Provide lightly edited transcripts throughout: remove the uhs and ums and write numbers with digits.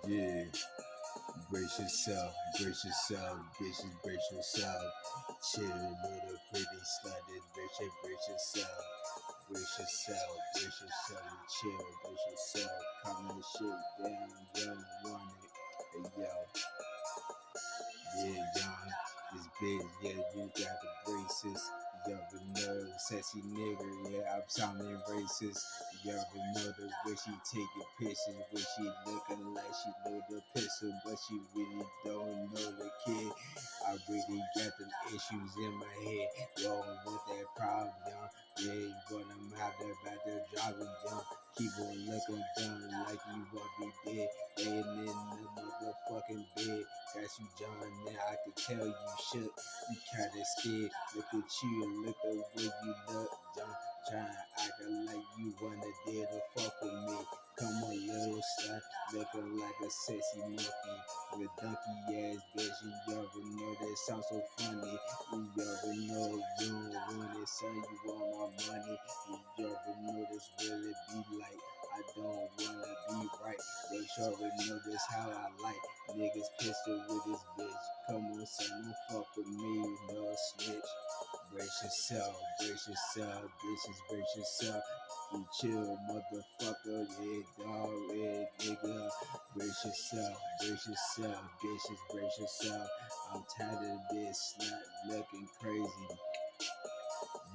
Yeah, brace yourself, bitches, brace yourself. Chill, little pretty slut, brace yourself. Brace yourself, and chill, brace yourself. Calm this shit down, young, want it. Hey, yo, yeah, young, this bitch, yeah, you got the braces. You ever know, sexy nigga, yeah, I'm sounding racist. You ever know the way she taking pictures, when she looking like she know the pistol, but she really don't know the kid. I really got them issues in my head. Yo, want that problem, young? Yeah, when I'm out there about to drive it, young. Keep on looking dumb like you want to be dead. Laying in the motherfucking bed. Got you, John, now I can tell you shook. You kinda scared. Look at you, look at where you look, John. Trying to act like you wanna dare to fuck with me. Come on, little slut, looking like a sexy monkey. With donkey ass bitch, you already know that sounds so funny. You already know you don't want it, son, you want my money. You already know this really be like. I don't wanna be right, but you already know this how I like. Niggas pistol with this bitch. Come on, son, don't fuck with me, no snitch. Brace yourself, bitches, brace yourself. You chill, motherfucker, yeah, dog, yeah, nigga. Brace yourself, bitches, brace yourself. I'm tired of this slut looking crazy.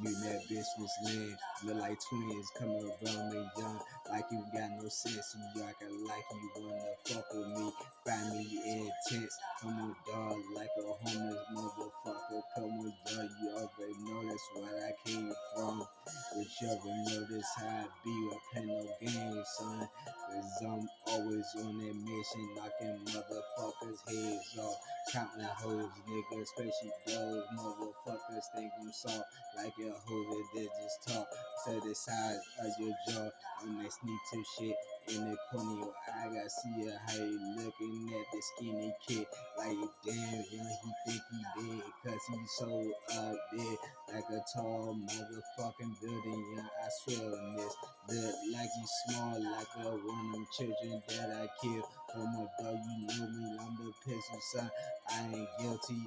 You and that bitch was land, look like twins coming around me young, like you got no sense. You acting like you wanna fuck with me, find me intense. Come on, dog, like a homeless motherfucker. Come on, dog, you already know that's where I came from. But you already know this how I be, I play no games, son. Cause I'm always on that mission, knocking motherfuckers' heads off. Counting hoes, nigga, especially those motherfuckers think I'm soft. Like a hoe that just talk to the size of your jaw. On that sneak to shit in the corner of your eye. I gotta see how you looking at the skinny kid. Like, damn, young, he think he big, cause he so up there. Like a tall motherfucking building, young, I swear on this. Look like he small, like a one of them children that I killed. Come on, dog, you know me, I'm the pistol son. I ain't guilty,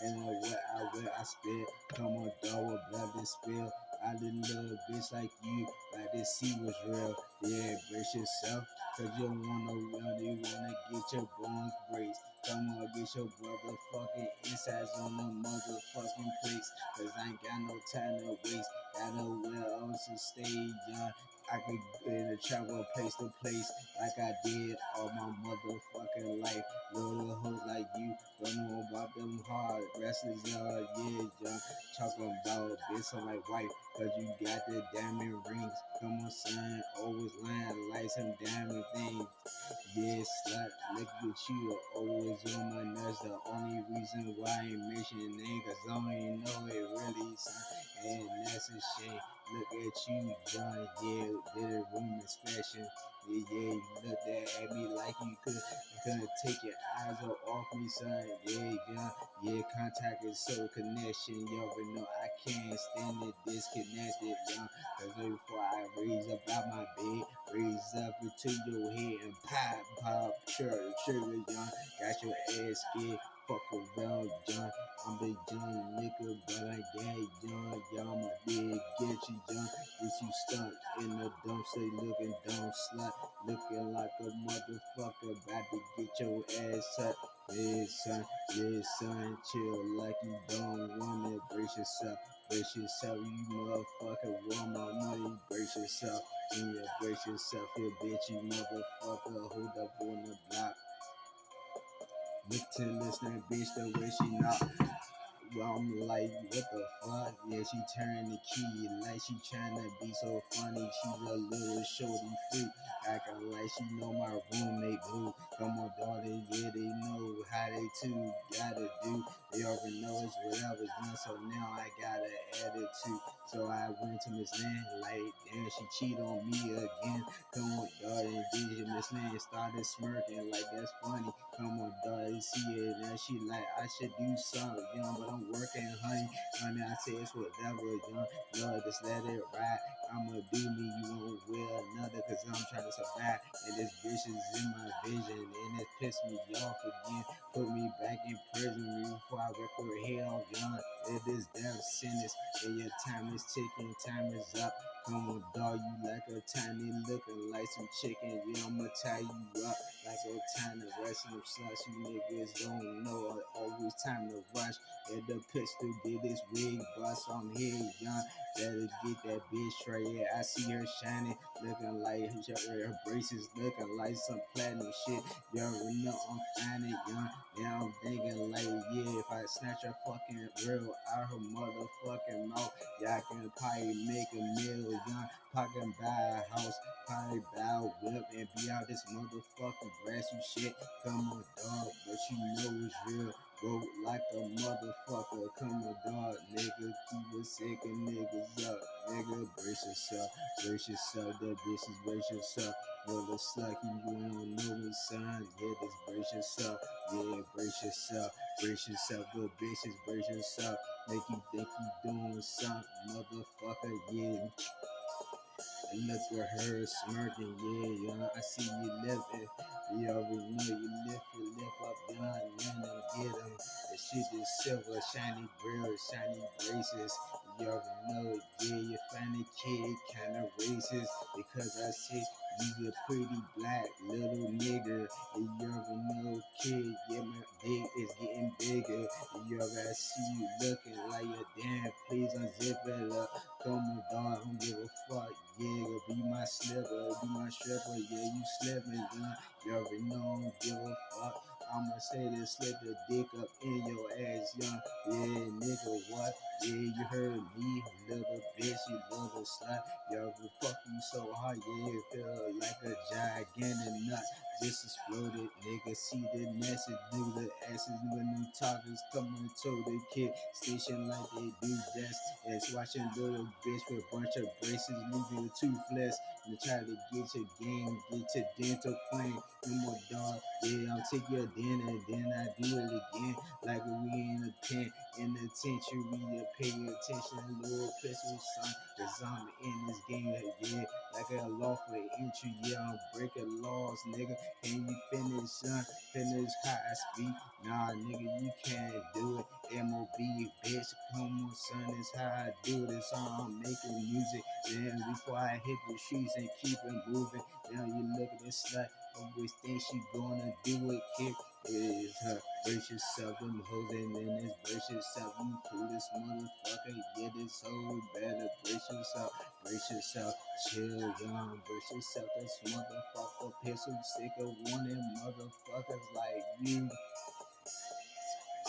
and what I spit. Come on, dog, what blood and spill. I didn't little bitch like you, like this see what's real. Yeah, brace yourself, cause you really wanna get your bones braced. Come on, get your motherfucking insides on the motherfucking place. Cause I ain't got no time to waste. Got nowhere else to stay, young. I could travel place to place like I did all my motherfucking life. Little hoes like you don't know about them hard wrestlers, yeah, young. Talking about bitch on my wife, cause you got the diamond rings. Come on, son, always lying like some diamond things. Yeah, slut, look at you, always on my nuts. The only reason why I ain't mentioning name, cause I don't even know it really, son. And that's a shame. Look at you, John, yeah, did a room inspection. Yeah, you looked at me like you couldn't take your eyes off me, son. Yeah, John, yeah, contact is so connection. You already know I can't stand it disconnected, young. Cause before I raise up out my bed, raise up into your head and pop, trigger, young. Got your ass scared, fuck around, John. I'm the young nigga, but I got young, y'all my big get you, young. Get you stuck in the dumpster, looking dumb slut, looking like a motherfucker, about to get your ass tucked. Yeah, son, chill like you don't wanna brace yourself. Brace yourself, you motherfucker, want my money, brace yourself. Yeah, brace yourself, you bitch, you motherfucker, hold up on the block. Look to listen, bitch, the way she knock. Well, I'm like, what the fuck? Yeah, she turned the key like she tryna be so funny. She's a little shorty freak, acting like she know my roommate blue. Come on, daughter, yeah, they know how they too gotta do. They already know it's whatever's done, so now I got an attitude. So I went to Miss Lynn, like, damn, she cheated on me again. Come on, daughter, did Miss Lynn started smirking like that's funny. Come on, daughter, you see it, and she like, I should do something, young, but I'm working, honey. I say it's whatever, young. Lord, just let it ride. I'ma do me, you won't wear another, cause I'm trying to survive. And this bitch is in my vision, and it pissed me off again. Put me back in prison before I rip her head off, young. It is death sentence, and your time is ticking, time is up. Come on, dog, you like a tiny, looking like some chicken. Yeah, I'ma tie you up like a tiny rest of slush. You niggas don't know, always time to rush. And the pistol did this wig bust. I'm here, young. Better get that bitch right here. I see her shining, looking like her braces, looking like some platinum shit. You already know I'm finding, young. Now I'm thinking like, yeah, if I snatch her fucking grill out her motherfucking mouth, yeah, I can probably make a million. Pocket buy a house, probably buy a whip, and be out this motherfucking grassy shit. Come on, dog, but you know it's real. Go like a motherfucker. Come on, dog, nigga. Keep it sick and niggas up. Nigga, brace yourself. Brace yourself. That bitch is brace yourself. Little slucky, you ain't know me, son. Yeah, this brace yourself. Yeah, brace yourself. Brace yourself. Good bitches, brace yourself. Make you think you doing something, motherfucker. Yeah. And look at her smirking, yeah, I see you living. You already know you lift your lip up, young, and get them. The shit is silver, shiny grills, shiny braces. You already know, yeah, you find a kid kinda racist. Because I see you a pretty black little nigger. And you already know, kid, yeah, my dick is getting bigger. And you already see you looking like a damn, please unzip it up. Come on, dog, I don't give a fuck, yeah, be my slipper, be my stripper, yeah, you slipping, young. You already know I don't give a fuck. I'ma say this, slip the dick up in your ass, young. Yeah, nigga, what? Yeah, you heard me, little bitch, you little slut. Yo, fuck you so hard, yeah, it feel like a gigantic nut. Just exploded, nigga. See the message, do the asses when them talkers coming to the kid station like they do best. It's watching little bitch with a bunch of braces, leave you toothless. And try to get your game, get your dental plan. No more dog, yeah, I'll take your dinner, then I do it again. Like we in a pen, in the tension, we to pay attention, little pistol son. Cause I'm in this game, yeah, like a lawful entry, yeah, I'm breaking laws, nigga. Can you finish, son? Finish high speed? Nah, nigga, you can't do it. MOB, bitch, come on, son, it's how I do this. I'm making music, then before I hit the streets and keep it moving. Now you look at this slut, always think she gonna do it, kid. It is her. Brace yourself, them hoes and then this brace yourself. You cool this motherfucker, yeah, this hoe better brace yourself. Brace yourself, chill, young, brace yourself. This motherfucker pistol sick of wanting motherfuckers like you.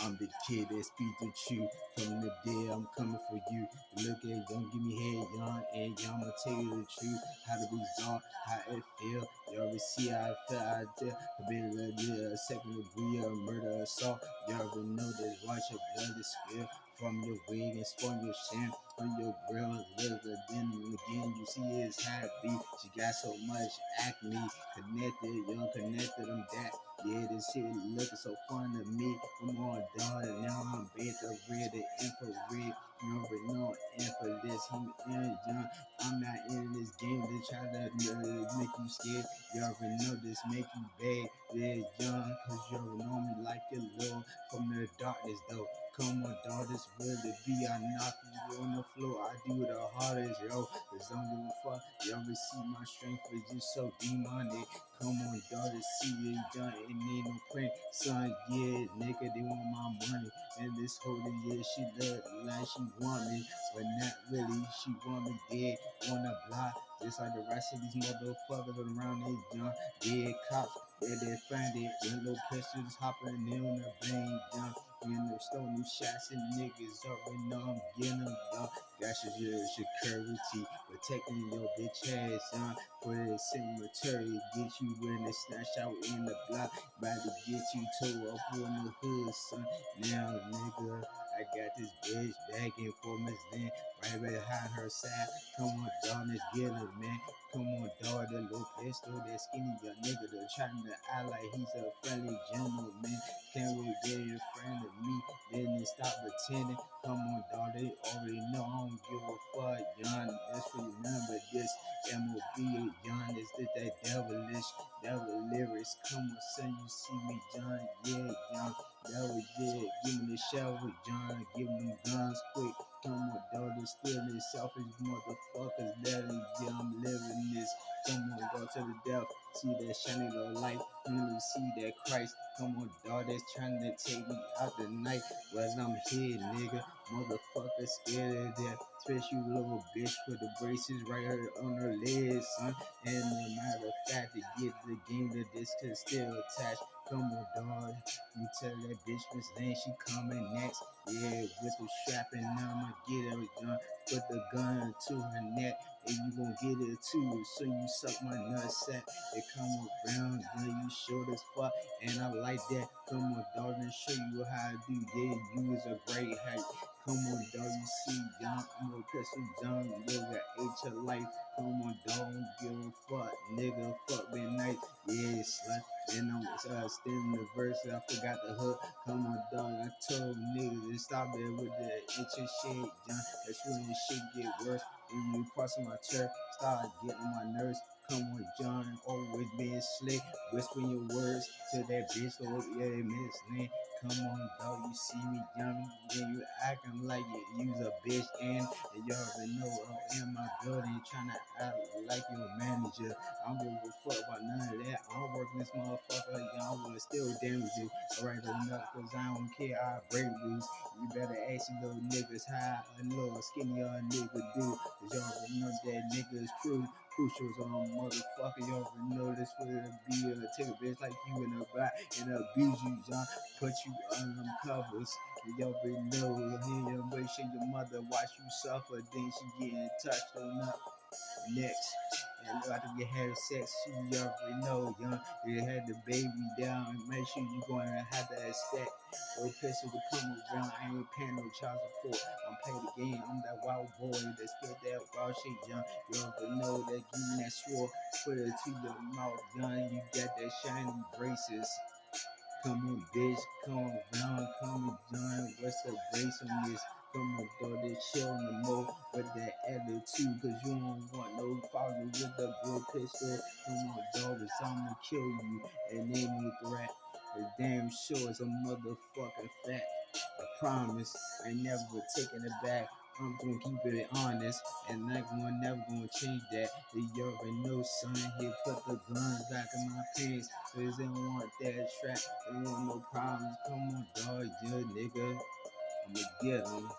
I'm the kid that speaks the truth. From the day I'm coming for you. Look at young, give me head, young, and young, I'ma tell you the truth. How the result, how it feel. You already see how I feel out there. A bit of a second degree of murder assault. You already know this. Watch your blood is spill from your wig and from your shin, on your grill. Look, then again, you see it's happy. She got so much acne. Connected, young, connected, I'm that. Yeah, this shit looking so fun to me. I'm on dog, and now I'm bent the red, the infrared. You already know I'm in for this. I'm in, young. I'm not in this game to try to make you scared. You already know this make you bad. Yeah, young, cause you already know me like your Lord from the darkness, though. Come on, dog, this really be. I knock you on the floor. I do the hardest, yo. Cause I don't give a fuck. You already see my strength is just so demonic. Come on, daughter, see it done. It need no print, son. Yeah, nigga, they want my money. And this whole yeah, she look like she want me, but not really. She want me dead on the block, just like the rest of these motherfuckers around they young dead cops. Yeah, they find it when little pistols hopping in on the brain, young. In the stone shots and niggas already know I'm getting them, young. That's your security, protecting your bitch ass, son. For the cemetery, get you when they snatch out in the block. About to get you towed up on the hood, son. Now, nigga, I got this bitch begging for Miss Lynn right behind her side. Come on, dog, let's get it, man. Come on, dog, the little pistol, that skinny young nigga, they're trying to act like he's a friendly gentleman. Can't really get in front of me, then they stop pretending. Come on, dog, they already know I don't give a fuck, young. Just remember this, MOB, young, is this that devil lyrics. Come on, son, you see me, John, yeah, young. That was it, give me the shovel, John, give me them guns quick. Come on, dog, they still these selfish motherfuckers, that is, yeah, I'm living this. Come on, go to the death. See that shining little light. Really see that Christ. Come on, dog, that's trying to take me out the night. But I'm here, nigga. Motherfucker scared of that. Especially you little bitch with the braces right here on her legs, son. And no matter of fact, to get the game, the disc is still attached. Come on, dog. You tell that bitch Miss Lane she coming next. Yeah, with the strap and I'ma get her done. Put the gun to her neck and you gon' get it too. So you suck my nutsack. It come around, girl, you short as fuck, and I like that. Come on, dog, and show you how I do. Yeah, you is a great height. Come on, dog, you see, young, I'm gonna cut some young, nigga, ate your life. Come on, dog, don't give a fuck, nigga, fuck been nice. Yeah, slut. And I'm still in the verse, I forgot the hook. Come on, dog, I told niggas to stop it with the itching shit, John. That's when the shit get worse. When you crossing my turf, start getting on my nerves. Come on, John, always being slick, whispering your words to that bitch, oh yeah, Miss Lynn. Come on, dog, you see me, young, yeah, you acting like you's a bitch, and you already know I'm in my building, trying to act like your manager. I don't give a fuck about none of that. I'm working this motherfucker, y'all wanna still damage you. Alright, enough, cause I don't care, I break rules. You better ask you little niggas how a little skinny nigga do. Cause y'all already know that nigga's true. Crucials on motherfucker, y'all already know this will be take a bitch like you in a back and abuse you, y'all. Put you on them covers. Y'all already know, here, make sure your mother watch you suffer. Then she getting touched on up next. And after you had sex, you already know, young. You had the baby down. Make sure you gonna have to expect no pistol to come around. I ain't paying no child support. I'm playing the game. I'm that wild boy that spit that wild shit, young. You already know that. Give me that sword, put it to your mouth, young. You got that shiny braces. Come on, bitch, come on, round, come on, John. What's the brace on this? Come on, dog, they chill on the mo with that attitude, cause you don't want no father with the blue pistol. Come on, dog, cause I'ma kill you, and ain't no threat. The damn sure is a motherfucking fact. I promise, I ain't never taking it back. I'm gonna keep it honest, and I gonna never gonna change that. You already know, son. He put the guns back in my pants, cause they don't want that trap. They don't want no problems. Come on, dog, yeah, nigga. I'ma get 'em.